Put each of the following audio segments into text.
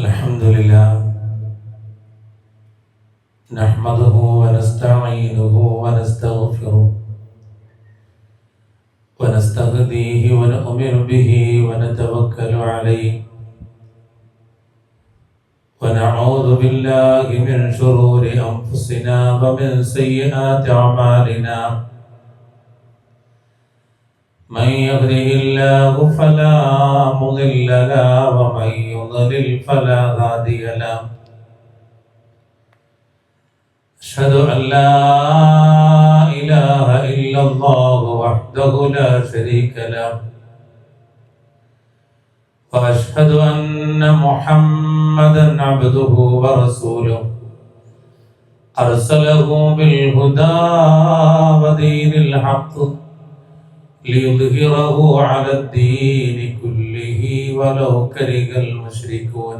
الحمد لله نحمده ونستعينه ونستغفره ونستهديه ونؤمن به ونتوكل عليه ونعوذ بالله من شرور أنفسنا ومن سيئات أعمالنا من يهده الله فلا مضل له ومن يضلل فلا هادي له أشهد أن لا إله إلا الله وحده لا شريك له وأشهد أن محمدا عبده ورسوله أرسله بالهدى ودين الحق ليظهره على الدين كله ولو كره المشركون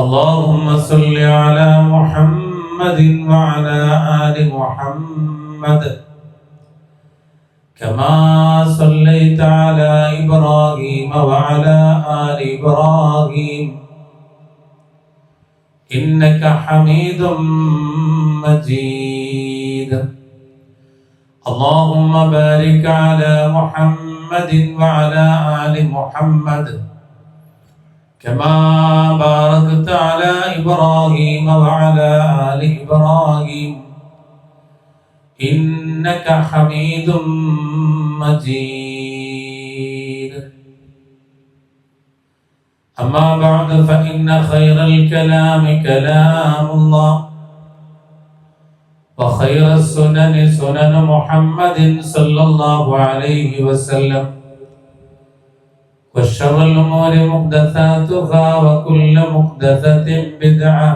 اللهم صل على محمد وعلى آل محمد كما صليت على إبراهيم وعلى آل إبراهيم إنك حميد مجيد اللهم بارك على محمد وعلى آل محمد كما باركت على إبراهيم وعلى آل إبراهيم إنك حميد مجيد أما بعد فإن خير الكلام كلام الله وخير السنن سنن محمد صلى الله عليه وسلم وشر الأمور محدثاتها وكل محدثة بدعة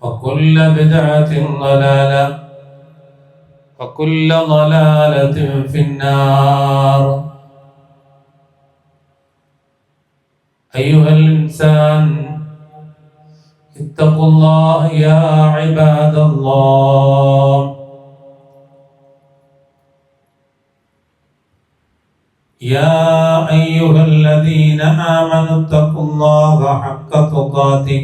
وكل بدعة ضلالة وكل ضلالة في النار. أيها الإنسان اتقوا الله يا عباد الله. يا أيها الذين آمنوا اتقوا الله حق تقاته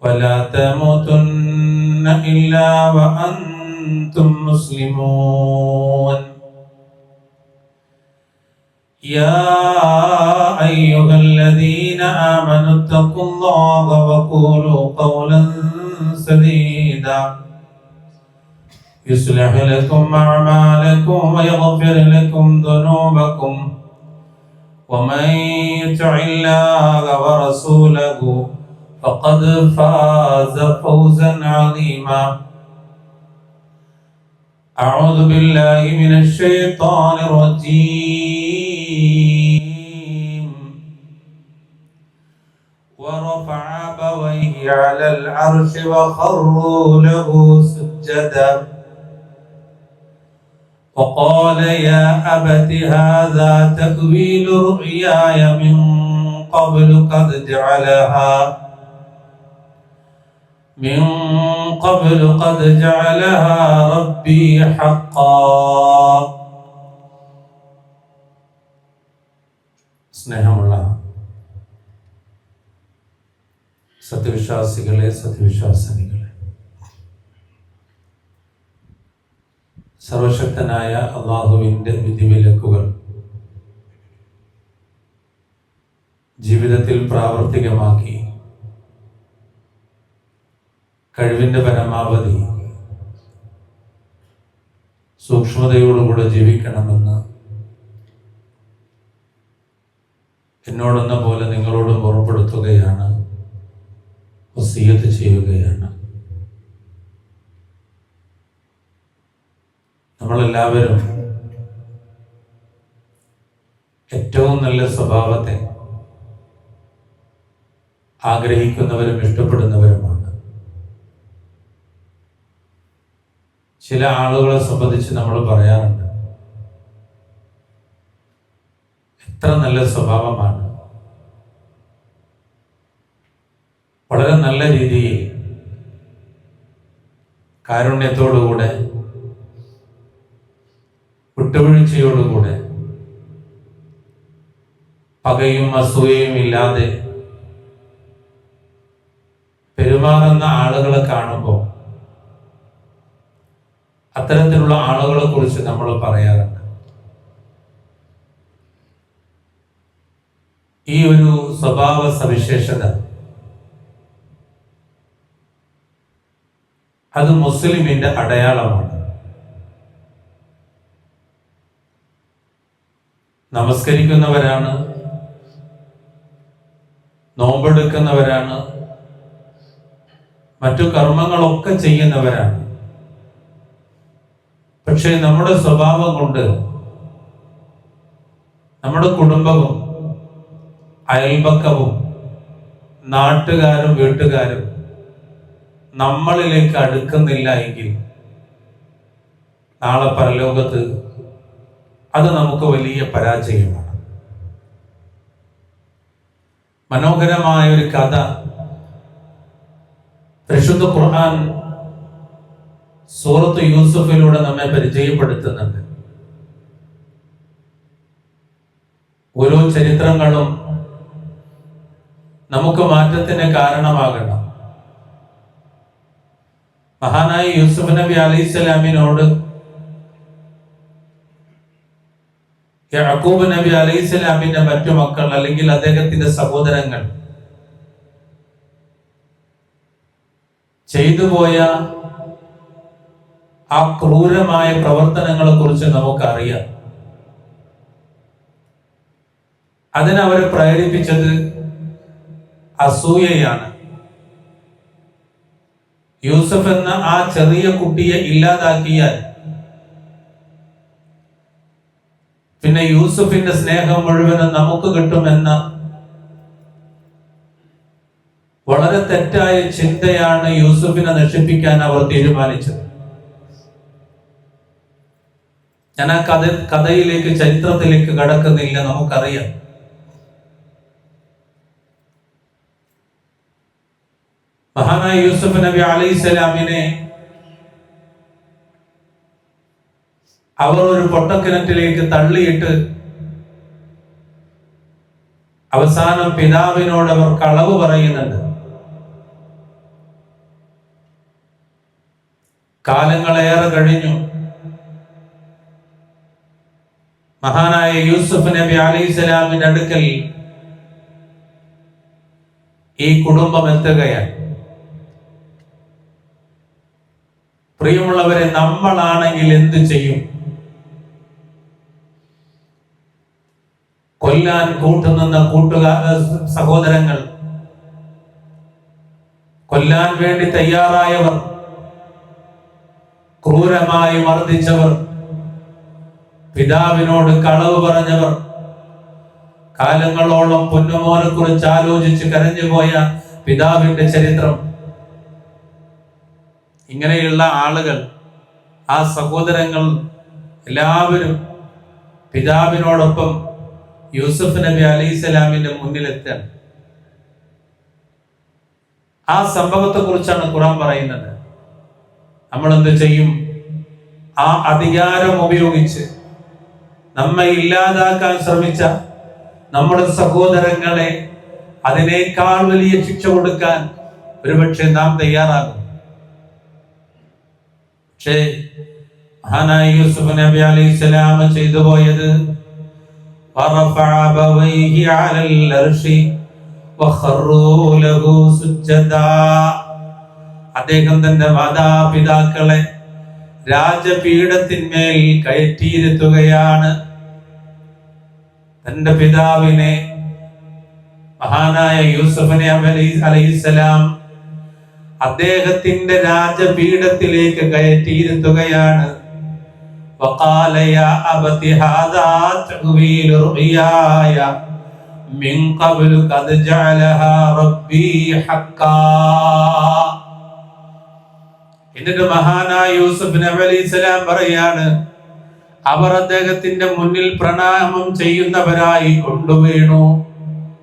ولا تموتن إلا وأنتم مسلمون. يا أيها الذين آمنوا اتقوا الله وقولوا قولا سديدا يصلح لكم أعمالكم ويغفر لكم ذنوبكم ومن يطع الله ورسوله فقد فاز فوزا عظيما. أعوذ بالله من الشيطان الرجيم. ورفع أبويه على العرش وخروا له سجدا وقال يا أبت هذا تأويل رؤياي من قبل قد جعلها ربي حقا. സ്നേഹമുള്ള സത്യവിശ്വാസികളെ, സത്യവിശ്വാസിനികളെ, സർവശക്തനായ അല്ലാഹുവിൻ്റെ വിധിവിലക്കുകൾ ജീവിതത്തിൽ പ്രാവർത്തികമാക്കി കഴിവിൻ്റെ പരമാവധി സൂക്ഷ്മതയോടുകൂടെ ജീവിക്കണമെന്ന് എന്നോടെന്ന പോലെ നിങ്ങളോടും ഓർമ്മപ്പെടുത്തുകയാണ്, വസിയ്യത്ത് ചെയ്യുകയാണ്. നമ്മളെല്ലാവരും ഏറ്റവും നല്ല സ്വഭാവത്തെ ആഗ്രഹിക്കുന്നവരും ഇഷ്ടപ്പെടുന്നവരുമാണ്. ചില ആളുകളെ സംബന്ധിച്ച് നമ്മൾ പറയാറുണ്ട്, എത്ര നല്ല സ്വഭാവമാണ്, വളരെ നല്ല രീതിയിൽ കാരുണ്യത്തോടുകൂടെ വിട്ടുവീഴ്ചയോടുകൂടെ പകയും അസൂയയും ഇല്ലാതെ പെരുമാറുന്ന ആളുകളെ കാണുമ്പോൾ അത്തരത്തിലുള്ള ആളുകളെ കുറിച്ച് നമ്മൾ പറയാറുണ്ട്. ഈ ഒരു സ്വഭാവ സവിശേഷത അത് മുസ്ലിമിന്റെ അടയാളമാണ്. നമസ്കരിക്കുന്നവരാണ്, നോമ്പെടുക്കുന്നവരാണ്, മറ്റു കർമ്മങ്ങളൊക്കെ ചെയ്യുന്നവരാണ്. പക്ഷേ നമ്മുടെ സ്വഭാവം കൊണ്ട് നമ്മുടെ കുടുംബവും അയൽപക്കവും നാട്ടുകാരും വീട്ടുകാരും നമ്മളിലേക്ക് അടുക്കുന്നില്ല എങ്കിൽ നാളെ പരലോകത്ത് അത് നമുക്ക് വലിയ പരാജയമാണ്. മനോഹരമായ ഒരു കഥ പരിശുദ്ധ ഖുർആൻ സൂറത്ത് യൂസുഫിലൂടെ നമ്മെ പരിചയപ്പെടുത്തുന്നുണ്ട്. ഓരോ ചരിത്രങ്ങളും നമുക്ക് മാറ്റത്തിന് കാരണമാകണം. മഹാനായ യൂസുഫ് നബി അലൈഹിസ്സലാമിനോട് യാക്കൂബ് നബി അലൈഹിസ്സലാമിന്റെ മറ്റു മക്കൾ അല്ലെങ്കിൽ അദ്ദേഹത്തിന്റെ സഹോദരങ്ങൾ ചെയ്തുപോയ ആ ക്രൂരമായ പ്രവർത്തനങ്ങളെ കുറിച്ച് നമുക്കറിയാം. അതിനവരെ പ്രേരിപ്പിച്ചത് അസൂയയാണ്. യൂസഫ് എന്ന ആ ചെറിയ കുട്ടിയെ ഇല്ലാതാക്കിയാൽ പിന്നെ യൂസുഫിന്റെ സ്നേഹം മുഴുവനും നമുക്ക് കിട്ടുമെന്ന വളരെ തെറ്റായ ചിന്തയാണ് യൂസുഫിനെ നശിപ്പിക്കാൻ അവർ തീരുമാനിച്ചത്. ഞാൻ ആ കഥയിലേക്ക് ചരിത്രത്തിലേക്ക് കടക്കുന്നില്ല. നമുക്കറിയാം മഹാനായ യൂസുഫ് നബി അലൈഹിസ്സലാമിനെ അവർ ഒരു പൊട്ടക്കിണറ്റിലേക്ക് തള്ളിയിട്ട് അവസാനം പിതാവിനോട് അവർ കളവ് പറയുന്നുണ്ട്. കാലങ്ങളേറെ കഴിഞ്ഞു. മഹാനായ യൂസുഫ് നബി അലൈഹിസ്സലാമിന്റെ അടുക്കൽ ഈ കുടുംബം എത്തുകയാണ്. പ്രിയമുള്ളവരെ, നമ്മളാണെങ്കിൽ എന്ത് ചെയ്യും? കൊല്ലാൻ കൂട്ടുനിന്ന സഹോദരങ്ങൾ, കൊല്ലാൻ വേണ്ടി തയ്യാറായവർ, ക്രൂരമായി മർദ്ദിച്ചവർ, പിതാവിനോട് കളവ് പറഞ്ഞവർ, കാലങ്ങളോളം പൊന്നുമോനെ കുറിച്ച് ആലോചിച്ച് കരഞ്ഞുപോയ പിതാവിന്റെ ചരിത്രം, ഇങ്ങനെയുള്ള ആളുകൾ, ആ സഹോദരങ്ങൾ എല്ലാവരും പിതാവിനോടൊപ്പം യൂസുഫ് നബി അലൈഹിസ്സലാമിന്റെ മുന്നിലെത്താൻ. ആ സംഭവത്തെ കുറിച്ചാണ് ഖുർആൻ പറയുന്നത്. നമ്മൾ എന്ത് ചെയ്യും? ആ അധികാരം ഉപയോഗിച്ച് നമ്മെ ഇല്ലാതാക്കാൻ ശ്രമിച്ച നമ്മുടെ സഹോദരങ്ങളെ അതിനേക്കാൾ വലിയ ശിക്ഷ കൊടുക്കാൻ ഒരുപക്ഷെ നാം തയ്യാറാകും. പക്ഷേ മഹാനായ യൂസുഫ് നബി അലൈഹിസ്സലാം ചെയ്തു പോയത് വറഫഅ അബവൈഹി അലൽ അർശി വഖറൂ ലഹു സുജ്ജദാ. അദ്ദേഹം തന്റെ മാതാപിതാക്കളെ രാജപീഠത്തിന്മേൽ കയറ്റിയിരുത്തുകയാണ്. തന്റെ പിതാവിനെ, മഹാനായ യൂസുഫ് നബി അലൈഹിസ്സലാം അദ്ദേഹത്തിന്റെ രാജപീഠത്തിലേക്ക് കയറ്റിയിരുത്തുകയാണ്. വഖാല യാ അബതി ഹാദാ തഅ്വീലു റുയായ മിൻ ഖബ്ലു ഖദ് ജഅലഹാ റബ്ബി ഹഖ്കാ. എന്നിട്ട് മഹാനായ യൂസുഫ് നബി അലൈഹിസ്സലാം പറയാണ്, അവർ അദ്ദേഹത്തിന്റെ മുന്നിൽ പ്രണാമം ചെയ്യുന്നവരായി കൊണ്ടുവീണു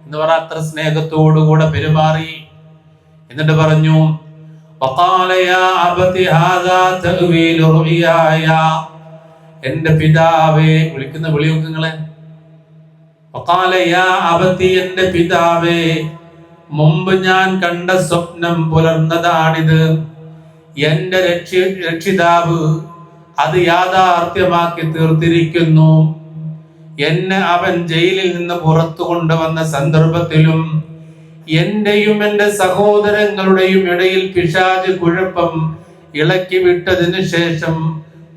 എന്ന് പറ. അത്ര സ്നേഹത്തോടുകൂടെ പെരുമാറി. എന്നിട്ട് പറഞ്ഞു, വഖാല യാ അബതി ഹാദാ തഅ്വീലു റുയായ, എന്റെ പിതാവേ. വിളിക്കുന്ന വിളിയൊക്കെ നിങ്ങളെ വഖാല യാ അബതി, എന്റെ പിതാവേ, മുമ്പ് ഞാൻ കണ്ട സ്വപ്നം പുലർന്നതാണിത്. എന്റെ രക്ഷിതാവ് അത് യാഥാർത്ഥ്യമാക്കി തീർത്തിരിക്കുന്നു. എന്നെ അവൻ ജയിലിൽ നിന്ന് പുറത്തു കൊണ്ടുവന്ന സന്ദർഭത്തിലും എന്റെയും എന്റെ സഹോദരങ്ങളുടെയും ഇടയിൽ പിശാച് കുഴപ്പം ഇളക്കി വിട്ടതിനു ശേഷം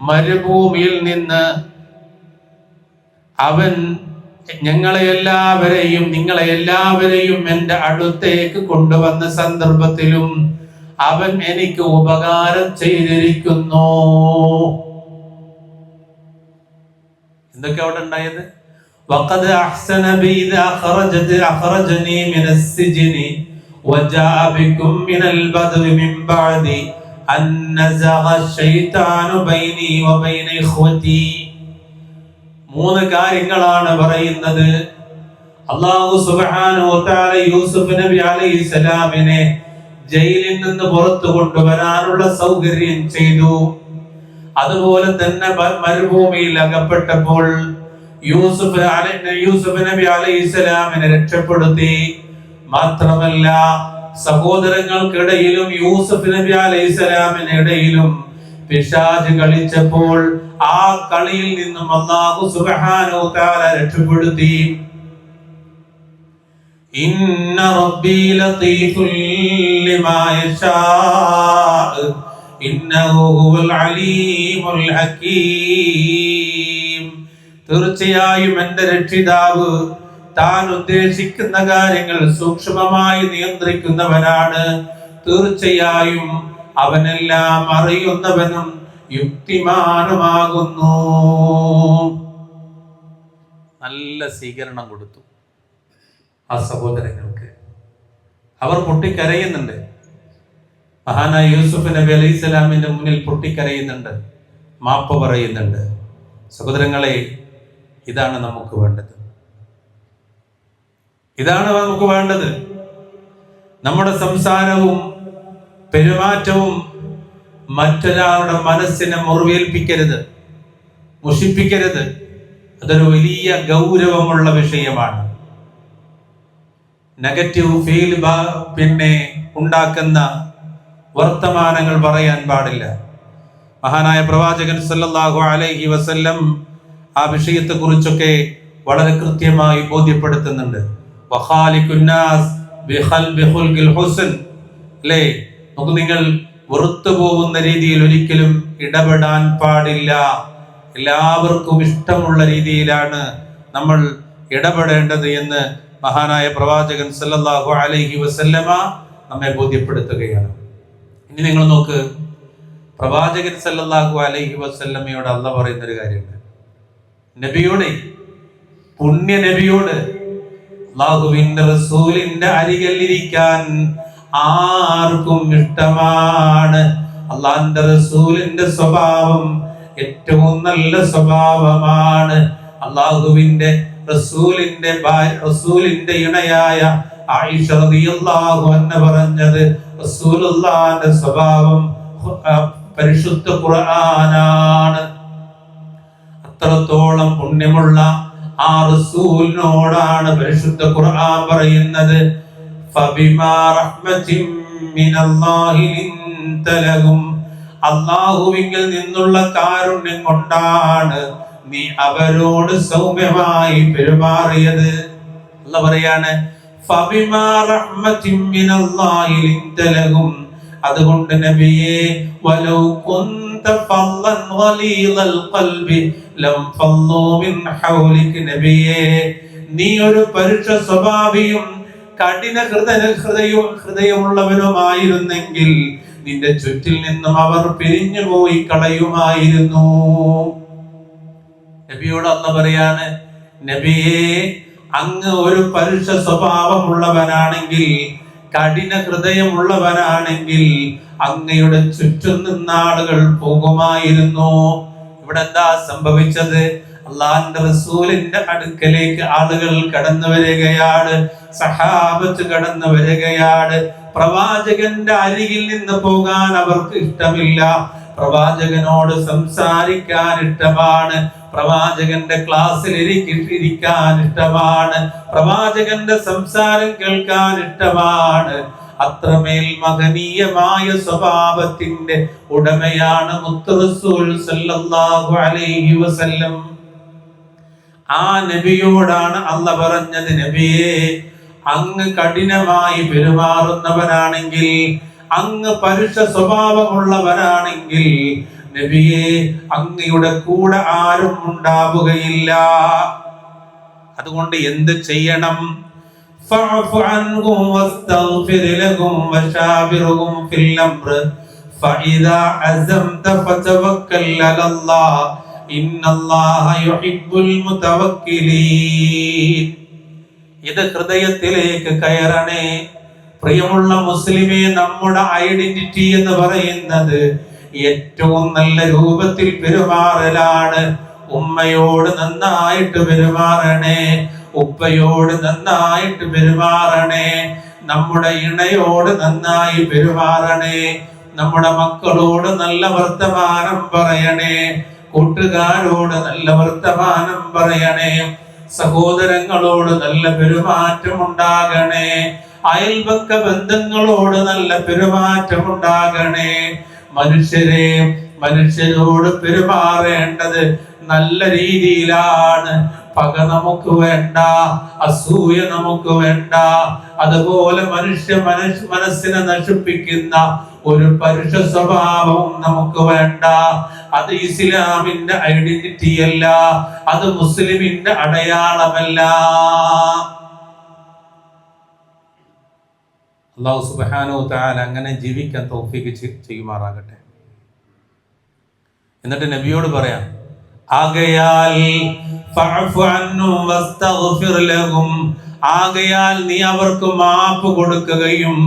മരുഭൂമിയിൽ നിന്ന് അവൻ നിങ്ങളെ എല്ലാവരെയും എന്റെ അടുത്തേക്ക് കൊണ്ടുവന്ന സന്ദർഭത്തിലും അവൻ എനിക്ക് ഉപകാരം ചെയ്തിരിക്കുന്നു. എന്തൊക്കെ അവിടെ ഉണ്ടായത്? വഖദ് അഹ്സന ബി ഇദാ അഖറജനി മിനസ് സിജ്നി വജാഅ ബികും മിനൽ ബദ്വി മിൻ ബഅദി അൻ നസഗ ശൈത്താനു ബൈനി വബൈന ഇഖ്വതി. മൂന്ന് കാര്യങ്ങളാണ് പറയുന്നത്. അല്ലാഹു സുബ്ഹാനഹു വ തആല യൂസുഫ് നബി അലൈഹിസ്സലാമിനെ ജയിലിൽ നിന്ന് പുറത്തു കൊണ്ടുവരാനുള്ള സൗകര്യം ചെയ്തു. അതുപോലെ തന്നെ മരുഭൂമിയിൽ അകപ്പെട്ടപ്പോൾ യൂസുഫ് നബി അലൈഹിസ്സലാമിനെ രക്ഷപ്പെടുത്തി. മാത്രമല്ല, സഹോദരങ്ങൾക്കിടയിലും യൂസുഫ് നബി അലൈഹിസ്സലാമിന് ഇടയിലും പിശാച് കളിച്ചപ്പോൾ ആ കളിയിൽ നിന്നും അല്ലാഹു സുബ്ഹാനഹു വ തആല രക്ഷപ്പെടുത്തി. ഇന്ന റബ്ബി ലതീഫുൽ ലിമാ യശാ ഇന്നഹു ഹുവൽ അലീമുൽ ഹകീം. തീർച്ചയായും എന്റെ രക്ഷിതാവ് താൻ ഉദ്ദേശിക്കുന്ന കാര്യങ്ങൾ സൂക്ഷ്മമായി നിയന്ത്രിക്കുന്നവനാണ്. തീർച്ചയായും അവനെല്ലാം അറിയുന്നവനും യുക്തിമാനുമാകുന്നു. നല്ല സ്വീകരണം കൊടുത്തു ആ സഹോദരങ്ങൾക്ക്. അവർ പൊട്ടിക്കരയുന്നുണ്ട്. മഹാനായ യൂസുഫ് നബി അലൈഹി സ്വലാമിന്റെ മുന്നിൽ പൊട്ടിക്കരയുന്നുണ്ട്, മാപ്പ് പറയുന്നുണ്ട്. സഹോദരങ്ങളെ, ഇതാണ് നമുക്ക് വേണ്ടത്. നമ്മുടെ സംസാരവും പെരുമാറ്റവും മറ്റൊരാളുടെ മനസ്സിനെ മുറിവേൽപ്പിക്കരുത്, മുഷിപ്പിക്കരുത്. അതൊരു വലിയ ഗൗരവമുള്ള വിഷയമാണ്. നെഗറ്റീവ് ഫീൽ ഉണ്ടാക്കുന്ന വർത്തമാനങ്ങൾ പറയാൻ പാടില്ല. മഹാനായ പ്രവാചകൻ സല്ലല്ലാഹു അലൈഹി വസല്ലം ആ വിഷയത്തെ കുറിച്ചൊക്കെ വളരെ കൃത്യമായി ബോധ്യപ്പെടുത്തുന്നുണ്ട്. നിങ്ങൾ വെറുത്തു പോകുന്ന രീതിയിൽ ഒരിക്കലും ഇടപെടാൻ പാടില്ല. എല്ലാവർക്കും ഇഷ്ടമുള്ള രീതിയിലാണ് നമ്മൾ ഇടപെടേണ്ടത് എന്ന് മഹാനായ പ്രവാചകൻ സല്ലല്ലാഹു അലൈഹി വസല്ലമ നമ്മെ ബോധ്യപ്പെടുത്തുകയാണ്. ഇനി നിങ്ങൾ നോക്ക്, പ്രവാചകൻ സല്ലല്ലാഹു അലൈഹി വസല്ലമയോട് അല്ലാഹ് പറയുന്ന ഒരു കാര്യമുണ്ട്. നബിയോട്, പുണ്യ നബിയോട്, അല്ലാഹുവിന്റെ റസൂലിന്റെ അരികിൽ ഇരിക്കാൻ ആർക്കും ഇഷ്ടമാണ്. അല്ലാഹുവിന്റെ റസൂലിന്റെ സ്വഭാവം ഏറ്റവും നല്ല സ്വഭാവമാണ്. അല്ലാഹുവിന്റെ റസൂലിന്റെ ഇണയായ ആയിഷ റളിയല്ലാഹു അൻഹ പറഞ്ഞത്, റസൂലുള്ളാഹിന്റെ സ്വഭാവം പരിശുദ്ധ ഖുർആനാണ്. അത്രത്തോളം പുണ്യമുള്ള ആ റസൂലിനോടാണ് പരിശുദ്ധ ഖുർആൻ പറയുന്നത്, ഫബിമാ റഹ്മത്തിൻ മിനല്ലാഹി ലിൻത ലഹും. അല്ലാഹുവിങ്കിൽ നിന്നുള്ള കാരുണ്യം കൊണ്ടാണ് നീ അവരോട് സൗമ്യമായി പെരുമാറിയത്. അല്ലാഹ് പറയാണ്, ഫബിമാ റഹ്മത്തിൻ മിനല്ലാഹി ലിൻത ലഹും. അതുകൊണ്ട് നബിയേ, വലൗ കുന്ത ഫളൻ ഗലീദൽ ഖൽബി ലം ഫളൂ മിൻ ഹൗലിക. നബിയേ, നീ ഒരു പരുഷ സ്വഭാവിയും കഠിന ഹൃദയമുള്ളവനുമായിരുന്നെങ്കിൽ നിന്റെ ചുറ്റിൽ നിന്നും അവർ പിരിഞ്ഞു പോയി കളയുമായിരുന്നു. നബിയോട് അല്ലാഹ് പറയാണ്, നബിയേ, അങ്ങ് ഒരു പരുഷ സ്വഭാവമുള്ളവനാണെങ്കിൽ, കഠിന ഹൃദയമുള്ളവനാണെങ്കിൽ അങ്ങയുടെ ചുറ്റും നിന്ന ആളുകൾ പോകുമായിരുന്നു. ഇവിടെ എന്താ സംഭവിച്ചത്? അല്ലാഹുവിന്റെ റസൂലിന്റെ അടുക്കലേക്ക് ആളുകൾ കടന്നു വരികയാണ്, സഹാബത്ത് കടന്നു വരികയാണ്. പ്രവാചകന്റെ അരികിൽ നിന്ന് പോകാൻ അവർക്ക് ഇഷ്ടമില്ല. പ്രവാചകനോട് സംസാരിക്കാൻ ഇഷ്ടമാണ്, പ്രവാചകന്റെ ക്ലാസ്സിൽ ഇരിക്കാൻ ഇഷ്ടമാണ്, പ്രവാചകന്റെ സംസാരം കേൾക്കാൻ ഇഷ്ടമാണ്. അത്രമേൽ മഹനീയമായ സ്വഭാവത്തിന്റെ ഉടമയാണ് മുത്ത് റസൂൽ സല്ലല്ലാഹു അലൈഹി വസല്ലം. ആ നബിയോടാണ് അല്ലാഹ് പറഞ്ഞത്, നബിയേ, അങ്ങ് കഠിനമായി പെരുമാറുന്നവരാണെങ്കിൽ, അങ്ങ് പരുഷ സ്വഭാവമുള്ളവരാണെങ്കിൽ, നബിയേ, അങ്ങയുടെ കൂടെ ആരും ഉണ്ടാവുകയില്ല. അതുകൊണ്ട് എന്ത് ചെയ്യണം? ഫഅഫു അൻഹും വസ്തഗ്ഫിർ ലഹും വശാവിർഹും ഫിൽ അംർ ഫഇദാ അസംത ഫതവക്കൽ അലല്ലാഹ് ഇന്നല്ലാഹ യുഹിബ്ബുൽ മുതവക്കിലീൻ. ഇത് ഹൃദയത്തിലേക്ക് കയറണേ. പ്രിയമുള്ള മുസ്ലിമേ, നമ്മുടെ ഐഡന്റിറ്റി എന്ന് പറയുന്നത് ഏറ്റവും നല്ല രൂപത്തിൽ പെരുമാറലാണ്. ഉമ്മയോട് നന്നായിട്ട് പെരുമാറണേ, ഉപ്പയോട് നന്നായിട്ട് പെരുമാറണേ, നമ്മുടെ ഇണയോട് നന്നായി പെരുമാറണേ, നമ്മുടെ മക്കളോട് നല്ല വർത്തമാനം പറയണേ, കൂട്ടുകാരോട് നല്ല വർത്തമാനം പറയണേ, സഹോദരങ്ങളോട് നല്ല പെരുമാറ്റം ഉണ്ടാകണേ, അയൽപക്ക ബന്ധങ്ങളോട് നല്ല പെരുമാറ്റം ഉണ്ടാകണേ. മനുഷ്യരോട് പെരുമാറേണ്ടത് നല്ല രീതിയിലാണ്. പക നമുക്ക് വേണ്ട, അസൂയ നമുക്ക് വേണ്ട. അതുപോലെ മനസ്സിനെ നശിപ്പിക്കുന്ന ഒരു പരുഷ സ്വഭാവവും നമുക്ക് വേണ്ട. അത് ഇസ്ലാമിന്റെ ഐഡന്റിറ്റി അല്ല, അത് മുസ്ലിമിന്റെ അടയാളമല്ല. അല്ലാഹു സുബ്ഹാനഹു വ തആല അങ്ങനെ ജീവിക്കാൻ തൗഫീഖ് ചെയ്യുമാറാകട്ടെ. എന്നിട്ട് നബിയോട് പറയാം, ആകയാൽ ഫഅഫു അൻഹും വസ്തഗ്ഫിർ ലഹും, ആകയാൽ നീ അവർക്ക് മാപ്പ് കൊടുക്കുകയും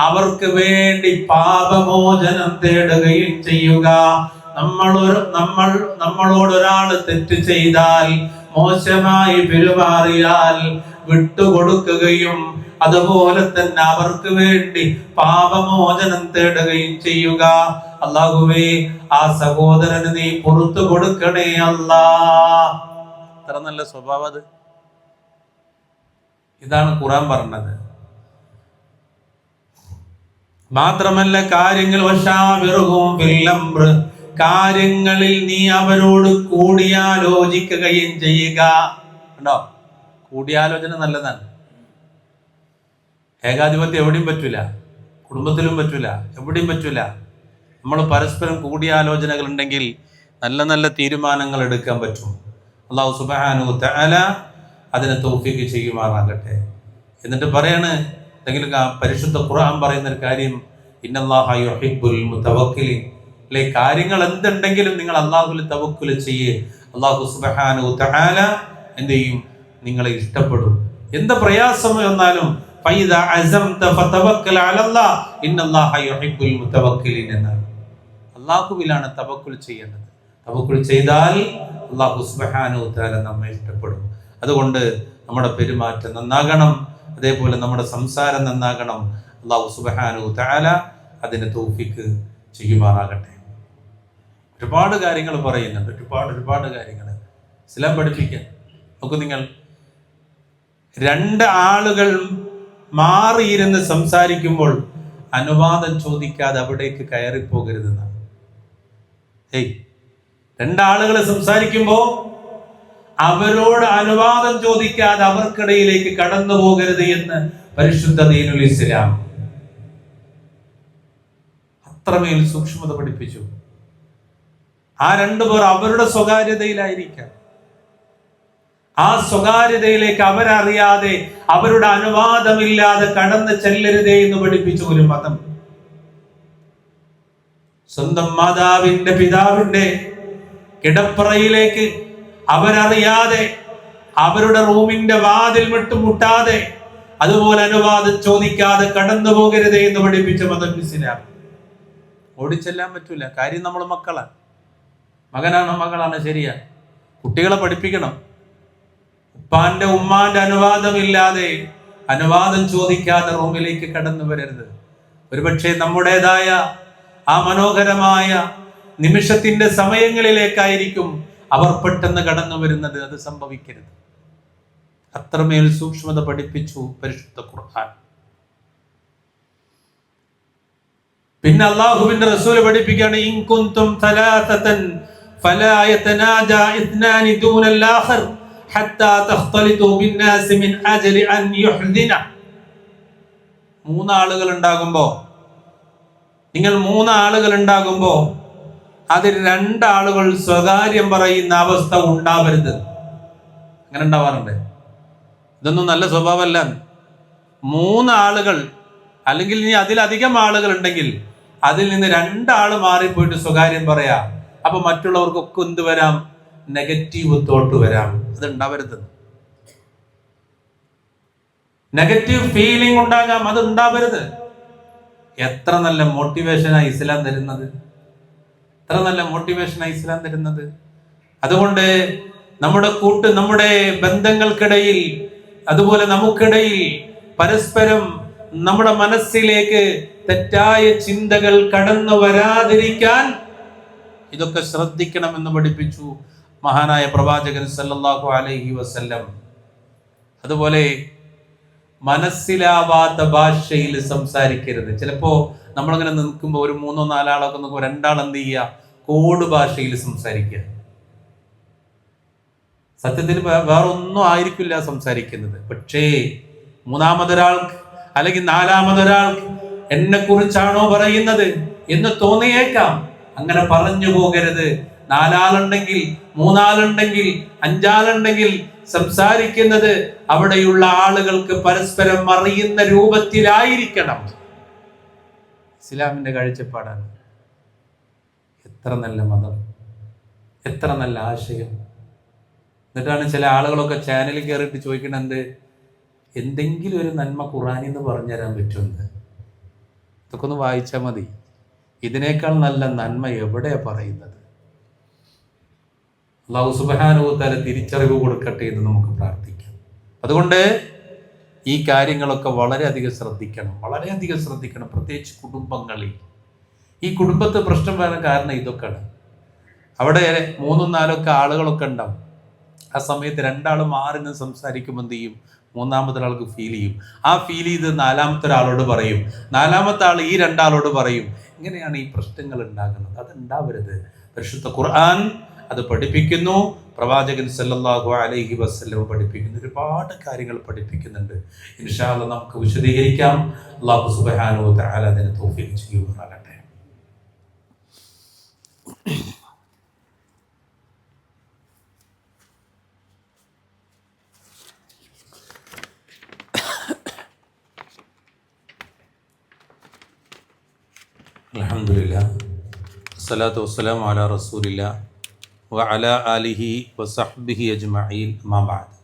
അവർക്ക് വേണ്ടി പാപമോചനം തേടുകയും ചെയ്യുക. നമ്മളോട് ഒരാൾ തെറ്റ് ചെയ്താൽ, മോശമായി പെരുമാറിയാൽ വിട്ടുകൊടുക്കുകയും അതുപോലെ തന്നെ അവർക്ക് വേണ്ടി പാപമോചനം തേടുകയും ചെയ്യുക. അല്ലാഹുവേ, ആ സഹോദരന് നീ പുറത്തു കൊടുക്കണേ അല്ലാ. എത്ര നല്ല സ്വഭാവം അത്. ഇതാണ് ഖുർആൻ പറഞ്ഞത്. മാത്രമല്ല, കാര്യങ്ങളിൽ നീ അവരോട് കൂടിയാലോചിക്കുകയും ചെയ്യുക. കണ്ടോ, കൂടിയാലോചന നല്ലതാണ്. ഏകാധിപത്യം എവിടെയും പറ്റൂല, കുടുംബത്തിലും പറ്റൂല, എവിടെയും പറ്റൂല. നമ്മൾ പരസ്പരം കൂടിയാലോചനകൾ ഉണ്ടെങ്കിൽ നല്ല നല്ല തീരുമാനങ്ങൾ എടുക്കാൻ പറ്റും. അല്ലാഹു സുബ്ഹാനഹു വ തആല അതിനെ തൗഫീഖ് ചെയ്യുമാറാകട്ടെ. എന്നിട്ട് പറയാണ്, എന്തെങ്കിലും പരിശുദ്ധ ഖുർആൻ പറയുന്ന ഒരു കാര്യം, ഇന്നല്ലാഹ യുഹിബ്ബുൽ മുതവക്കിലീൻ. അല്ലെ, കാര്യങ്ങൾ എന്തുണ്ടെങ്കിലും നിങ്ങൾ അല്ലാഹുവിൽ തവക്കുൽ ചെയ്യേ. അല്ലാഹു സുബ്ഹാനഹു വ തആല എന്ത് ചെയ്യും? നിങ്ങളെ ഇഷ്ടപ്പെടും. എന്ത് പ്രയാസം വന്നാലും ഫൈദാ അസംത ഫതവക്കൽ അലല്ലാഹ് ഇന്നല്ലാഹ യുഹിബ്ബുൽ മുതവക്കിലീൻ എന്നാണ്. അല്ലാഹുവിലാണ് തവക്കുൽ ചെയ്യേണ്ടത്. തവക്കുൽ ചെയ്താൽ അല്ലാഹു സുബ്ഹാനഹു വ തആല നമ്മെ ഇഷ്ടപ്പെടും. അതുകൊണ്ട് നമ്മുടെ പെരുമാറ്റം നന്നാകണം, അതേപോലെ നമ്മുടെ സംസാരം നന്നാകണം. അല്ലാഹു സുബ്ഹാനഹു വ തആല അതിനെ തൗഫീഖ് ചെയ്യുമാറാകട്ടെ. ഒരുപാട് കാര്യങ്ങൾ പറയുന്നുണ്ട്, ഒരുപാട് കാര്യങ്ങൾ ഇസ്ലാം പഠിപ്പിക്കാൻ. നോക്കൂ, നിങ്ങൾ രണ്ട് ആളുകൾ മാറിയിരുന്ന് സംസാരിക്കുമ്പോൾ അനുവാദം ചോദിക്കാതെ അവിടേക്ക് കയറിപ്പോകരുതെന്നാണ്. രണ്ടാളുകൾ സംസാരിക്കുമ്പോൾ അവരോട് അനുവാദം ചോദിക്കാതെ അവർക്കിടയിലേക്ക് കടന്നു പോകരുത് എന്ന് പരിശുദ്ധ ദീനുൽ ഇസ്ലാം അത്രമേൽ സൂക്ഷ്മത പഠിപ്പിച്ചു. ആ രണ്ടുപേർ അവരുടെ സ്വകാര്യതയിലായിരിക്കാം. ആ സ്വകാര്യതയിലേക്ക് അവരറിയാതെ, അവരുടെ അനുവാദമില്ലാതെ കടന്നു ചെല്ലരുതേ എന്ന് പഠിപ്പിച്ച ഒരു മതം. സ്വന്തം മാതാവിന്റെ പിതാവിന്റെ കിടപ്പറയിലേക്ക് അവരറിയാതെ, അവരുടെ റൂമിന്റെ വാതിൽ മുട്ടാതെ, അതുപോലെ അനുവാദം ചോദിക്കാതെ കടന്നു പോകരുതേ എന്ന് പഠിപ്പിച്ച മതം ഇസ്ലാം. ഓടിച്ചെല്ലാൻ പറ്റൂല. കാര്യം നമ്മൾ മക്കളാണ്, മകനാണ് മകളാണ്, ശരിയാ. കുട്ടികളെ പഠിപ്പിക്കണം. ഉപ്പാന്റെ ഉമ്മാന്റെ അനുവാദമില്ലാതെ, അനുവാദം ചോദിക്കാതെ റൂമിലേക്ക് കടന്നു വരരുത്. ഒരുപക്ഷെ നമ്മുടേതായ ആ മനോഹരമായ നിമിഷത്തിന്റെ സമയങ്ങളിലേക്കായിരിക്കും അവർ പെട്ടെന്ന് കടന്നു വരുന്നത്. അത് സംഭവിക്കരുത്. അത്രമേൽ സൂക്ഷ്മത പഠിപ്പിച്ചു പരിശുദ്ധ ഖുർആൻ. പിന്നെ അല്ലാഹുവിന്റെ റസൂൽ പഠിപ്പിക്കുകയാണ്, ഇൻ കുൻതും തലാതൻ ഫലാ യതനാജാ ഇത്നാനി ദൂനൽ ആഖർ ഹത്താ തഖ്തലിതു ബിന്നാസ് മിൻ അജ്ലി അൻ യുഹ്ദിന. നിങ്ങൾ മൂന്നാളുകൾ ഉണ്ടാകുമ്പോ അതിൽ രണ്ടാളുകൾ സ്വകാര്യം പറയുന്ന അവസ്ഥ ഉണ്ടാവരുത്. അങ്ങനെ ഉണ്ടാവാറുണ്ട്. ഇതൊന്നും നല്ല സ്വഭാവമല്ല. മൂന്നാളുകൾ അല്ലെങ്കിൽ ഇനി അതിലധികം ആളുകൾ ഉണ്ടെങ്കിൽ അതിൽ നിന്ന് രണ്ടാൾ മാറിപ്പോയിട്ട് സ്വകാര്യം പറയാ. അപ്പൊ മറ്റുള്ളവർക്കൊക്കെ എന്ത് വരാം? നെഗറ്റീവ് തോട്ട് വരാം. അത് ഉണ്ടാവരുത്. നെഗറ്റീവ് ഫീലിംഗ് ഉണ്ടാകാം, അത് ഉണ്ടാവരുത്. എത്ര നല്ല മോട്ടിവേഷനാണ് ഇസ്ലാം തരുന്നത്. എത്ര നല്ല മോട്ടിവേഷനാണ് ഇസ്ലാം തരുന്നത്. അതുകൊണ്ട് നമ്മുടെ ബന്ധങ്ങൾക്കിടയിൽ, അതുപോലെ നമുക്കിടയിൽ പരസ്പരം നമ്മുടെ മനസ്സിലേക്ക് തെറ്റായ ചിന്തകൾ കടന്നു വരാതിരിക്കാൻ ഇതൊക്കെ ശ്രദ്ധിക്കണമെന്ന് പഠിപ്പിച്ചു മഹാനായ പ്രവാചകൻ സല്ലല്ലാഹു അലൈഹി വസല്ലം. അതുപോലെ മനസ്സിലാവാത്ത ഭാഷയിൽ സംസാരിക്കരുത്. ചിലപ്പോ നമ്മളിങ്ങനെ നിൽക്കുമ്പോൾ ഒരു 3-4 ആളൊക്കെ നിൽക്കുമ്പോൾ രണ്ടാൾ എന്ത് ചെയ്യുക? കോഡ് ഭാഷയിൽ സംസാരിക്കുക. സത്യത്തിൽ വേറൊന്നും ആയിരിക്കില്ല സംസാരിക്കുന്നത്. പക്ഷേ മൂന്നാമതൊരാൾക്ക് അല്ലെങ്കിൽ നാലാമതൊരാൾക്ക് എന്നെ കുറിച്ചാണോ പറയുന്നത് എന്ന് തോന്നിയേക്കാം. അങ്ങനെ പറഞ്ഞു പോകരുത്. 4 ആളുണ്ടെങ്കിൽ 3 ആളുണ്ടെങ്കിൽ 5 ആളുണ്ടെങ്കിൽ സംസാരിക്കുന്നത് അവിടെയുള്ള ആളുകൾക്ക് പരസ്പരം അറിയുന്ന രൂപത്തിലായിരിക്കണം. ഇസ്ലാമിന്റെ കാഴ്ചപ്പാടാണ്. എത്ര നല്ല മതം, എത്ര നല്ല ആശയം. എന്നിട്ടാണ് ചില ആളുകളൊക്കെ ചാനലിൽ കയറിയിട്ട് ചോദിക്കണത്, എന്തെങ്കിലും ഒരു നന്മ ഖുർആനിൽ നിന്ന് പറഞ്ഞു തരാൻ പറ്റുമെന്ന്. ഇതൊക്കെ ഒന്ന് വായിച്ചാൽ മതി. ഇതിനേക്കാൾ നല്ല നന്മ എവിടെയാ പറയുന്നത്? അല്ലാഹു സുബ്ഹാനഹു വ തആല തിരിച്ചറിവ് കൊടുക്കട്ടെ എന്ന് നമുക്ക് പ്രാർത്ഥിക്കാം. അതുകൊണ്ട് ഈ കാര്യങ്ങളൊക്കെ വളരെയധികം ശ്രദ്ധിക്കണം. പ്രത്യേകിച്ച് കുടുംബങ്ങളിൽ. ഈ കുടുംബത്തെ പ്രശ്നം വരാൻ കാരണം ഇതൊക്കെയാണ്. അവിടെ 3-4 ആളുകളൊക്കെ ഉണ്ടാവും. ആ സമയത്ത് 2 ആൾ മാറി നിന്ന് സംസാരിക്കുമ്പോൾ എന്ത് ചെയ്യും? 3-ാമത്തെ ആൾക്ക് ഫീൽ ചെയ്യും. ആ ഫീൽ ചെയ്ത് 4-ാമത്തെ ഒരാളോട് പറയും. 4-ാമത്തെ ആൾ ഈ 2 ആളോട് പറയും. ഇങ്ങനെയാണ് ഈ പ്രശ്നങ്ങൾ ഉണ്ടാകുന്നത്. അത് ഉണ്ടാവരുത്. പരിശുദ്ധ ഖുർആൻ അത് പഠിപ്പിക്കുന്നു. പ്രവാചകൻ സല്ലല്ലാഹു അലൈഹി വസല്ലം പഠിപ്പിക്കുന്നു. ഒരുപാട് കാര്യങ്ങൾ പഠിപ്പിക്കുന്നുണ്ട്. ഇൻഷാ അല്ലാഹ് നമുക്ക് വിശദീകരിക്കാം. അല്ലാഹു സുബ്ഹാനഹു വ തആല അതിനെ തൗഫീഖ് ചെയ്യുമാറാകട്ടെ. അൽഹംദുലില്ലാഹ് വസ്സലാത്തു വസ്സലാമു അലാ റസൂലില്ലാഹ് വഅലാ ആലിഹി വസഹ്ബിഹി അജ്മഈൻ. അമ്മാ ബഅദ്.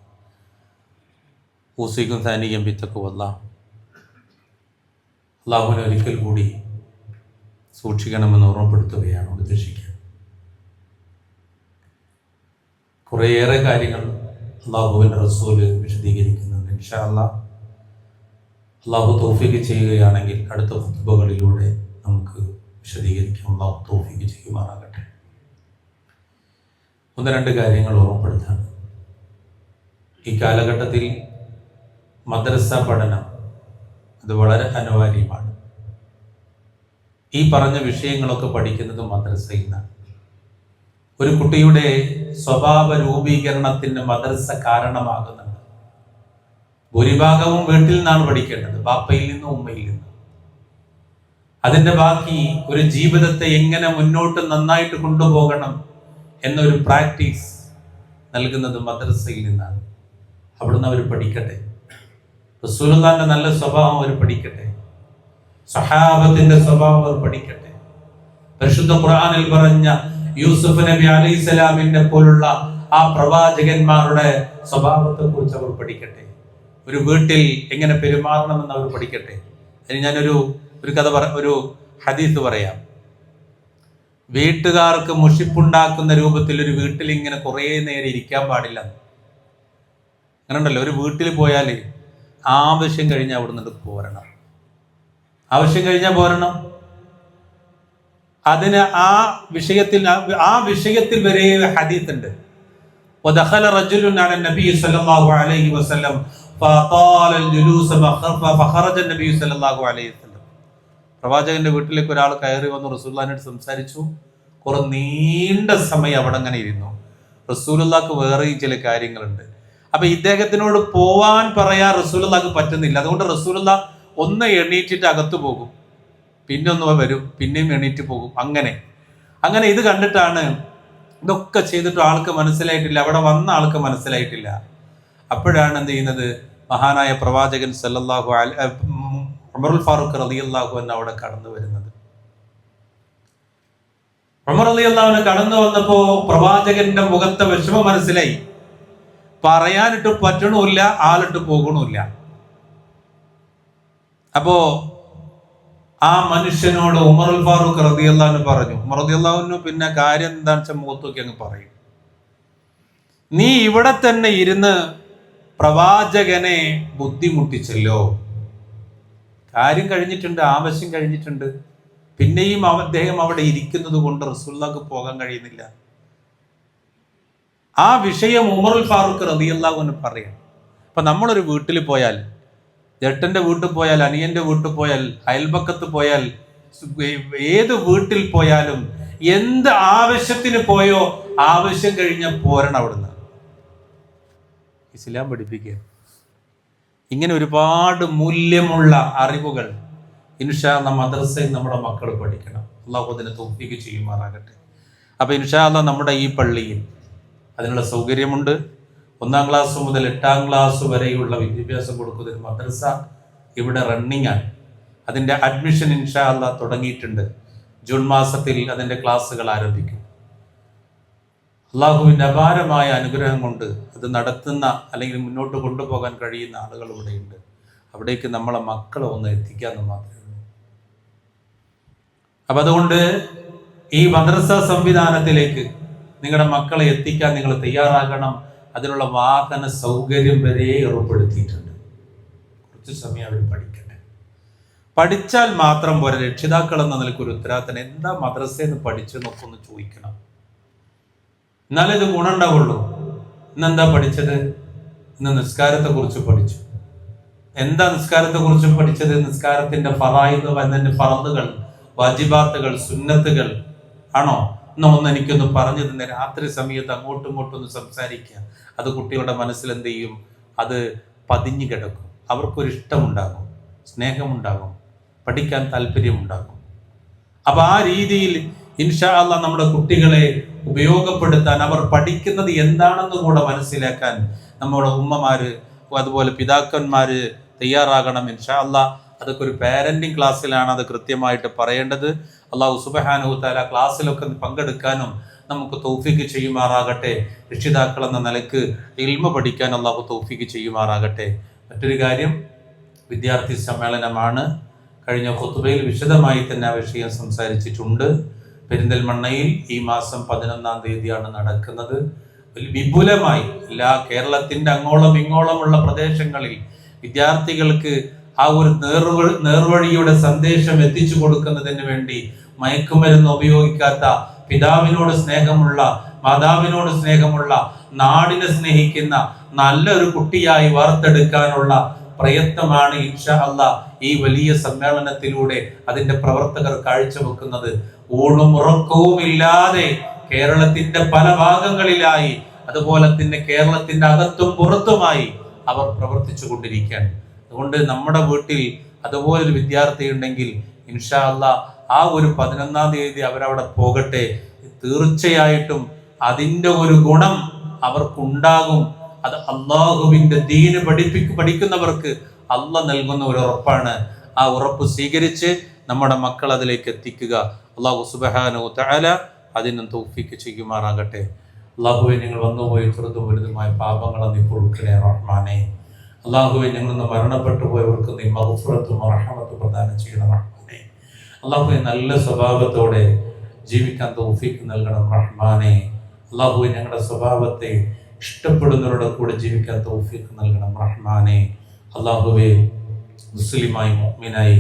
ഊസിക്കും സാനിയം ബിത്തഖ്വല്ലാഹ്. അല്ലാഹുവിനെ ഒരിക്കൽ കൂടി സൂക്ഷിക്കണമെന്ന് ഓർമ്മപ്പെടുത്തുകയാണ്, ഉപദേശിക്കുക. കുറേയേറെ കാര്യങ്ങൾ അല്ലാഹുവിൻ്റെ റസൂൽ വിശദീകരിക്കുന്നുണ്ട്. ഇൻഷാ അല്ലാഹ് അല്ലാഹു തൗഫീഖ് ചെയ്യുകയാണെങ്കിൽ അടുത്ത ഖുത്ബകളിലൂടെ നമുക്ക് വിശദീകരിക്കാം. അല്ലാഹു തൗഫീഖ് ചെയ്യുമാറാകട്ടെ. 1-2 കാര്യങ്ങൾ ഓർമ്മപ്പെടുത്താണ്. ഈ കാലഘട്ടത്തിൽ മദ്രസ പഠനം അത് വളരെ അനിവാര്യമാണ്. ഈ പറഞ്ഞ വിഷയങ്ങളൊക്കെ പഠിക്കുന്നത് മദ്രസയിൽ നിന്നാണ്. ഒരു കുട്ടിയുടെ സ്വഭാവ രൂപീകരണത്തിന് മദ്രസ കാരണമാകുന്നുണ്ട്. ഭൂരിഭാഗവും വീട്ടിൽ നിന്നാണ് പഠിക്കേണ്ടത്, ബാപ്പയിൽ നിന്നും ഉമ്മയിൽ നിന്നും. അതിൻ്റെ ബാക്കി ഒരു ജീവിതത്തെ എങ്ങനെ മുന്നോട്ട് നന്നായിട്ട് കൊണ്ടുപോകണം എന്നൊരു പ്രാക്ടീസ് നൽകുന്നത് മദ്രസയിൽ നിന്നാണ്. അവിടുന്ന് അവർ പഠിക്കട്ടെ. റസൂലുള്ളാഹിന്റെ നല്ല സ്വഭാവം അവർ പഠിക്കട്ടെ. സഹാബത്തിന്റെ സ്വഭാവം അവർ പഠിക്കട്ടെ. പരിശുദ്ധ ഖുർആനിൽ പറഞ്ഞ യൂസുഫ് നബി അലൈഹിസ്സലാമിനെ പോലുള്ള ആ പ്രവാചകന്മാരുടെ സ്വഭാവത്തെ കുറിച്ച് അവർ പഠിക്കട്ടെ. ഒരു വീട്ടിൽ എങ്ങനെ പെരുമാറണമെന്ന് അവർ പഠിക്കട്ടെ. അതിന് ഞാനൊരു ഒരു ഹദീസ് പറയാം. വീട്ടുകാർക്ക് മുഷിപ്പുണ്ടാക്കുന്ന രൂപത്തിൽ ഒരു വീട്ടിൽ ഇങ്ങനെ കുറേ നേരം ഇരിക്കാൻ പാടില്ല. അങ്ങനെ ഉണ്ടല്ലോ, ഒരു വീട്ടിൽ പോയാൽ ആവശ്യം കഴിഞ്ഞാൽ അവിടെ നിന്ന് പോരണം. അതിന് ആ വിഷയത്തിൽ വരെ ഹദീസ് ഉണ്ട്. ودخل رجل على النبي صلى الله عليه وسلم فطال الجلوس فخرج النبي صلى الله عليه وسلم. പ്രവാചകന്റെ വീട്ടിലേക്ക് ഒരാൾ കയറി വന്നു, റസൂലുള്ളാഹിനോട് സംസാരിച്ചു. കുറെ നീണ്ട സമയം അവിടെ അങ്ങനെ ഇരുന്നു. റസൂലുള്ളാഹിക്ക് വേറെയും ചില കാര്യങ്ങളുണ്ട്. അപ്പൊ ഇദ്ദേഹത്തിനോട് പോവാൻ പറയാൻ റസൂലുള്ളാഹിക്ക് പറ്റുന്നില്ല. അതുകൊണ്ട് റസൂലുള്ളാഹ് ഒന്ന് എണീറ്റിട്ട് അകത്തു പോകും, പിന്നെ ഒന്ന് വരും, പിന്നെയും എണീറ്റ് പോകും. അങ്ങനെ ഇത് കണ്ടിട്ടാണ്, ഇതൊക്കെ ചെയ്തിട്ട് ആൾക്ക് മനസ്സിലായിട്ടില്ല, അവിടെ വന്ന ആൾക്ക് മനസ്സിലായിട്ടില്ല. അപ്പോഴാണ് എന്ത് ചെയ്യുന്നത്, മഹാനായ പ്രവാചകൻ സല്ലല്ലാഹു അലൈഹി ഉമറുൽ ഫാറൂഖ് റളിയല്ലാഹു അൻഹു അവിടെ കടന്നു വരുന്നത്. ഉമർ റളിയല്ലാഹു അൻഹു കടന്നു വന്നപ്പോ പ്രവാചകന്റെ മുഖത്തെ വിഷമം മനസ്സിലായി. പറയാനിട്ട് പറ്റണമില്ല, ആളിട്ട് പോകണമില്ല. അപ്പോ ആ മനുഷ്യനോട് ഉമറുൽ ഫാറൂഖ് റളിയല്ലാഹു അൻഹു പറഞ്ഞു. ഉമർ റളിയല്ലാഹു അൻഹു പിന്നെ കാര്യം എന്താണെന്ന് വെച്ചാൽ മുഖത്ത് നോക്കി അങ്ങ് പറയും, നീ ഇവിടെ തന്നെ ഇരുന്ന് പ്രവാചകനെ ബുദ്ധിമുട്ടിച്ചല്ലോ. കാര്യം കഴിഞ്ഞിട്ടുണ്ട്, ആവശ്യം കഴിഞ്ഞിട്ടുണ്ട്. പിന്നെയും അദ്ദേഹം അവിടെ ഇരിക്കുന്നത് കൊണ്ട് റസൂലുള്ളാഹിക്ക് പോകാൻ കഴിയുന്നില്ല. ആ വിഷയം ഉമറുൽ ഫാറൂഖ് റളിയല്ലാഹു അൻഹു പറയും. അപ്പൊ നമ്മളൊരു വീട്ടിൽ പോയാൽ, ജേട്ടന്റെ വീട്ടിൽ പോയാൽ, അനിയന്റെ വീട്ടിൽ പോയാൽ, അയൽപക്കത്ത് പോയാൽ, ഏത് വീട്ടിൽ പോയാലും എന്ത് ആവശ്യത്തിന് പോയോ ആവശ്യം കഴിഞ്ഞാൽ പോരണം അവിടുന്ന്. ഇസ്ലാം പഠിപ്പിക്കുക. ഇങ്ങനെ ഒരുപാട് മൂല്യമുള്ള അറിവുകൾ ഇൻഷാ അല്ലാഹ് മദ്രസയിൽ നമ്മുടെ മക്കൾ പഠിക്കണം. അല്ലാഹു അതിനെ തൗഫീഖ് ചെയ്യുമാറാകട്ടെ. അപ്പൊ ഇൻഷാ അല്ലാഹ് നമ്മുടെ ഈ പള്ളിയിൽ അതിനുള്ള സൗകര്യമുണ്ട്. 1-ാം ക്ലാസ് മുതൽ 8-ാം ക്ലാസ് വരെയുള്ള വിദ്യാഭ്യാസം കൊടുക്കുന്ന ഒരു മദ്രസ ഇവിടെ റണ്ണിങ് ആണ്. അതിൻ്റെ അഡ്മിഷൻ ഇൻഷാ അല്ലാഹ് തുടങ്ങിയിട്ടുണ്ട്. ജൂൺ മാസത്തിൽ അതിൻ്റെ ക്ലാസ്സുകൾ ആരംഭിക്കും. അള്ളാഹുവിൻ്റെ അപാരമായ അനുഗ്രഹം കൊണ്ട് അത് നടത്തുന്ന അല്ലെങ്കിൽ മുന്നോട്ട് കൊണ്ടുപോകാൻ കഴിയുന്ന ആളുകൾ ഇവിടെയുണ്ട്. അവിടേക്ക് നമ്മളെ മക്കളെ ഒന്ന് എത്തിക്കാമെന്ന് മാത്രമേ ഉള്ളൂ. അപ്പം അതുകൊണ്ട് ഈ മദ്രസ സംവിധാനത്തിലേക്ക് നിങ്ങളുടെ മക്കളെ എത്തിക്കാൻ നിങ്ങൾ തയ്യാറാകണം. അതിനുള്ള വാഹന സൗകര്യം വരെ ഏർപ്പെടുത്തിയിട്ടുണ്ട്. കുറച്ച് സമയം അവർ പഠിക്കട്ടെ. പഠിച്ചാൽ മാത്രം പോരാ. രക്ഷിതാക്കൾ എന്ന നിലയ്ക്കൊരു ഉത്തരവാദിത്തം, എന്താ മദ്രസയെന്ന് പഠിച്ചെന്നൊക്കെ ഒന്ന് ചോദിക്കണം. എന്നാലേ ഇത് ഗുണം ഉണ്ടാവുള്ളൂ. ഇന്നെന്താ പഠിച്ചത്? ഇന്ന് നിസ്കാരത്തെ കുറിച്ച് പഠിച്ചു. എന്താ നിസ്കാരത്തെ കുറിച്ച് പഠിച്ചത്? നിസ്കാരത്തിന്റെ ഫറളുകൾ, വാജിബാത്തുകൾ, സുന്നത്തുകൾ ആണോ? ഒന്ന് എനിക്കൊന്ന് പറഞ്ഞു തന്നെ. രാത്രി സമയത്ത് അങ്ങോട്ടും ഇങ്ങോട്ടും ഒന്ന് സംസാരിക്കുക. അത് കുട്ടികളുടെ മനസ്സിൽ എന്ത് ചെയ്യും? അത് പതിഞ്ഞു കിടക്കും. അവർക്കൊരു ഇഷ്ടമുണ്ടാകും, സ്നേഹമുണ്ടാകും, പഠിക്കാൻ താല്പര്യമുണ്ടാകും. അപ്പൊ ആ രീതിയിൽ ഇൻഷാ അല്ലാഹ് നമ്മുടെ കുട്ടികളെ ഉപയോഗപ്പെടുത്താൻ, അവർ പഠിക്കുന്നത് എന്താണെന്ന് കൂടെ മനസ്സിലാക്കാൻ നമ്മുടെ ഉമ്മമാര് അതുപോലെ പിതാക്കന്മാര് തയ്യാറാകണം. ഇൻഷാ അല്ലാഹ് അതൊക്കെ ഒരു പാരന്റിങ് ക്ലാസ്സിലാണ് അത് കൃത്യമായിട്ട് പറയേണ്ടത്. അല്ലാഹു സുബ്ഹാനഹു തആല ക്ലാസ്സിലൊക്കെ പങ്കെടുക്കാനും നമുക്ക് തൗഫീഖ് ചെയ്യുമാറാകട്ടെ. രക്ഷിതാക്കൾ എന്ന നിലക്ക് ഇൽമ പഠിക്കാൻ അല്ലാഹു തൗഫീഖ് ചെയ്യുമാറാകട്ടെ. മറ്റൊരു കാര്യം, വിദ്യാർത്ഥി സമ്മേളനമാണ്. കഴിഞ്ഞ ഖുതുബയിൽ വിശദമായി തന്നെ ആ വിഷയം സംസാരിച്ചിട്ടുണ്ട്. പെരിന്തൽമണ്ണയിൽ ഈ മാസം 11-ാം തീയതിയാണ് നടക്കുന്നത്. വിപുലമായി എല്ലാ കേരളത്തിന്റെ അങ്ങോളം ഇങ്ങോളമുള്ള പ്രദേശങ്ങളിൽ വിദ്യാർത്ഥികൾക്ക് ആ ഒരു നേർവഴിയുടെ സന്ദേശം എത്തിച്ചു കൊടുക്കുന്നതിന് വേണ്ടി മയക്കുമരുന്ന് ഉപയോഗിക്കാത്ത, പിതാവിനോട് സ്നേഹമുള്ള, മാതാവിനോട് സ്നേഹമുള്ള, നാടിനെ സ്നേഹിക്കുന്ന നല്ലൊരു കുട്ടിയായി വാർത്തെടുക്കാനുള്ള പ്രയത്നമാണ് ഇൻഷാ അല്ലാഹ് ഈ വലിയ സമ്മേളനത്തിലൂടെ അതിന്റെ പ്രവർത്തകർ കാഴ്ചവെക്കുന്നത്. ഊണും ഉറക്കവും ഇല്ലാതെ കേരളത്തിന്റെ പല ഭാഗങ്ങളിലായി, അതുപോലെ തന്നെ കേരളത്തിന്റെ അകത്തും പുറത്തുമായി അവർ പ്രവർത്തിച്ചു കൊണ്ടിരിക്കുകയാണ്. അതുകൊണ്ട് നമ്മുടെ വീട്ടിൽ അതുപോലൊരു വിദ്യാർത്ഥി ഉണ്ടെങ്കിൽ ഇൻഷാ അല്ലാഹ് ആ ഒരു 11-ാം തീയതി അവരവിടെ പോകട്ടെ. തീർച്ചയായിട്ടും അതിൻ്റെ ഒരു ഗുണം അവർക്കുണ്ടാകും. അത് അള്ളാഹുവിന്റെ ദീന് പഠിക്കുന്നവർക്ക് അള്ളാഹ് നൽകുന്ന ഒരു ഉറപ്പാണ്. ആ ഉറപ്പ് സ്വീകരിച്ച് നമ്മുടെ മക്കൾ അതിലേക്ക് എത്തിക്കുക. അള്ളാഹു സുബ്ഹാനഹു തആല അതിനും തൗഫീഖ് ചെയ്യുമാറാകട്ടെ. അള്ളാഹുവെ, ഞങ്ങൾ വന്നുപോയി ചെറുതും വലുതുമായ പാപങ്ങളെ നീ പൊറുക്കണേ റഹ്മാനേ. അള്ളാഹുവെ, ഞങ്ങളൊന്ന് മരണപ്പെട്ടു പോയവർക്ക് നീ മഗ്ഫിറത്തും റഹ്മത്തും പ്രദാനം ചെയ്യണം റഹ്മാനേ. അള്ളാഹുവെ, നല്ല സ്വഭാവത്തോടെ ജീവിക്കാൻ തൗഫീഖ് നൽകണം റഹ്മാനേ. അള്ളാഹുവെ, ഞങ്ങളുടെ സ്വഭാവത്തെ ഇഷ്ടപ്പെടുന്നവരുടെ കൂടെ ജീവിക്കാൻ തൗഫീഖ് നൽകണം റഹ്മാനേ. അള്ളാഹുവെ, മുസ്ലിമായി മുഅ്മിനായി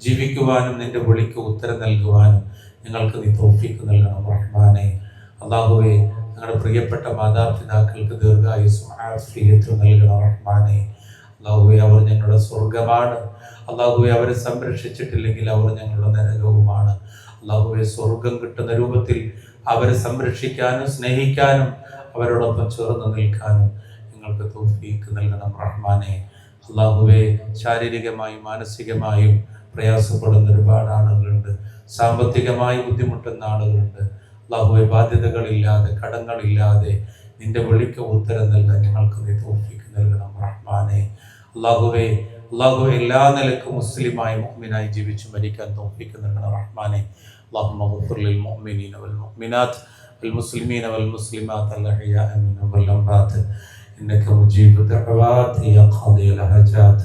ജീവിക്കുവാനും നിന്റെ വിളിക്ക് ഉത്തരം നൽകുവാനും ഞങ്ങൾക്ക് നീ തൗഫീഖ് നൽകണം റഹ്മാനെ. അല്ലാഹുവേ, ഞങ്ങളുടെ പ്രിയപ്പെട്ട മാതാപിതാക്കൾക്ക് ദീർഘായുസ്സും ആഫിയത്തും നൽകണം റഹ്മാനെ. അല്ലാഹുവേ, അവർ ഞങ്ങളുടെ സ്വർഗമാണ്. അല്ലാഹുവേ, അവരെ സംരക്ഷിച്ചിട്ടില്ലെങ്കിൽ അവർ ഞങ്ങളുടെ നരകവുമാണ്. അല്ലാഹുവേ, സ്വർഗം കിട്ടുന്ന രൂപത്തിൽ അവരെ സംരക്ഷിക്കാനും സ്നേഹിക്കാനും അവരോടൊപ്പം ചേർന്ന് നിൽക്കാനും നിങ്ങൾക്ക് തൗഫീഖ് നൽകണം റഹ്മാനെ. അല്ലാഹുവേ, ശാരീരികമായും മാനസികമായും പ്രയാസപ്പെടുന്ന ഒരുപാട് ആളുകളുണ്ട്. സാമ്പത്തികമായി ബുദ്ധിമുട്ടുന്ന ആളുകളുണ്ട്. അല്ലാഹുവേ, ബാധ്യതകളില്ലാതെ കടങ്ങളില്ലാതെ നിന്റെ വിളിക്ക് ഉത്തരം നൽകാൻ ഞങ്ങൾക്ക് നീ തൗഫീഖ് നൽകണം റഹ്മാനെ. അല്ലാഹുവേ, എല്ലാ നിലക്കും മുസ്ലിമായി മുഅ്മിനായി ജീവിച്ചു മരിക്കാൻ തൗഫീഖ് നൽകണം റഹ്മാനെ. اللهم اغفر للمؤمنين والمؤمنات والمسلمين والمسلمات الأحياء منهم والأموات إنك مجيب الدعوات يا قاضي الحاجات.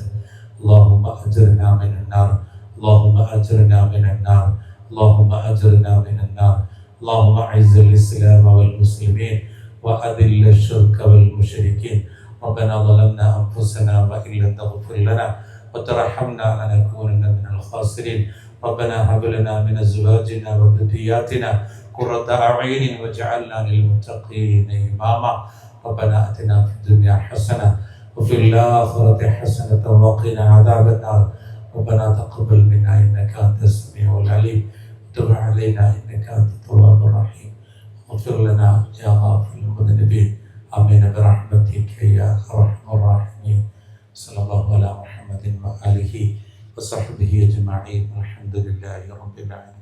اللهم أجرنا من النار، اللهم أجرنا من النار، اللهم أجرنا من النار. اللهم أعز الإسلام والمسلمين وأذل الشرك والمشركين. ربنا ظلمنا أنفسنا وإن لم تغفر لنا وترحمنا لنكونن من الخاسرين. ربنا هب لنا من أزواجنا وذرياتنا قرة أعين واجعلنا للمتقين إماما. ربنا آتنا في الدنيا حسنة وفي الآخرة حسنة وقنا عذاب النار. ربنا تقبل منا إنك أنت السميع العليم وتب علينا إنك أنت التواب الرحيم. اغفر لنا يا غافر المذنبين. آمين برحمتك يا أرحم الراحمين. صلى الله على محمد وآله وصحبه أجمعين. الحمد لله رب العالمين.